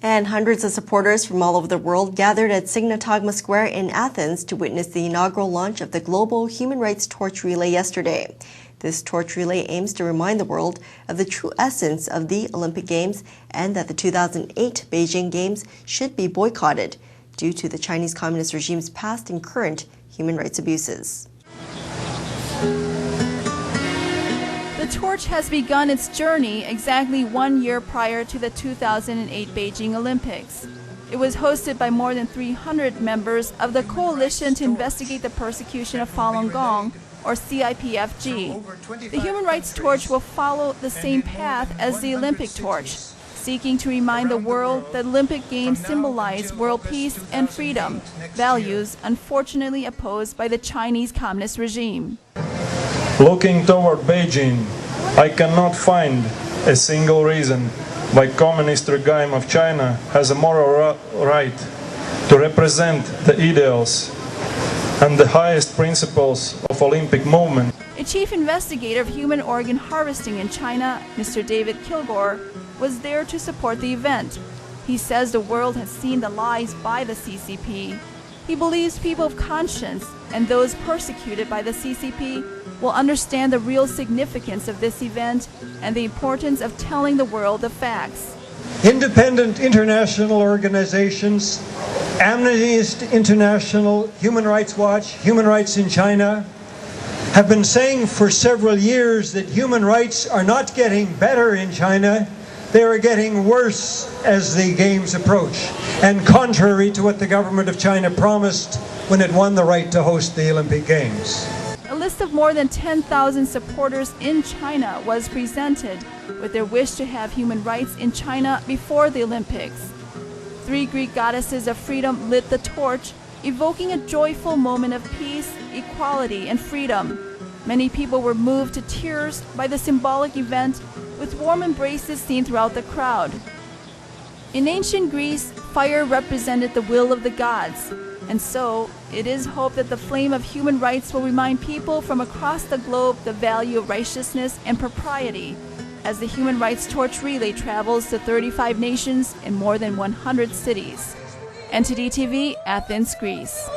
And hundreds of supporters from all over the world gathered at Syntagma Square in Athens to witness the inaugural launch of the Global Human Rights Torch Relay yesterday. This torch relay aims to remind the world of the true essence of the Olympic Games and that the 2008 Beijing Games should be boycotted due to the Chinese Communist regime's past and current human rights abuses. The torch has begun its journey exactly 1 year prior to the 2008 Beijing Olympics. It was hosted by more than 300 members of the Coalition to Investigate the Persecution of Falun Gong, or CIPFG. The Human Rights Torch will follow the same path as the Olympic torch, seeking to remind the world that Olympic Games symbolize world peace and freedom, values unfortunately opposed by the Chinese Communist regime. Looking toward Beijing, I cannot find a single reason why Communist regime of China has a moral right to represent the ideals and the highest principles of Olympic movement. A chief investigator of human organ harvesting in China, Mr. David Kilgore, was there to support the event. He says the world has seen the lies by the CCP. He believes people of conscience and those persecuted by the CCP will understand the real significance of this event and the importance of telling the world the facts. Independent international organizations, Amnesty International, Human Rights Watch, Human Rights in China, have been saying for several years that human rights are not getting better in China, they are getting worse as the Games approach, and contrary to what the government of China promised when it won the right to host the Olympic Games. A list of more than 10,000 supporters in China was presented with their wish to have human rights in China before the Olympics. 3 Greek goddesses of freedom lit the torch, evoking a joyful moment of peace, equality, and freedom. Many people were moved to tears by the symbolic event, with warm embraces seen throughout the crowd. In ancient Greece, fire represented the will of the gods, and so it is hoped that the flame of human rights will remind people from across the globe the value of righteousness and propriety, as the Human Rights Torch Relay travels to 35 nations in more than 100 cities. NTD TV, Athens, Greece.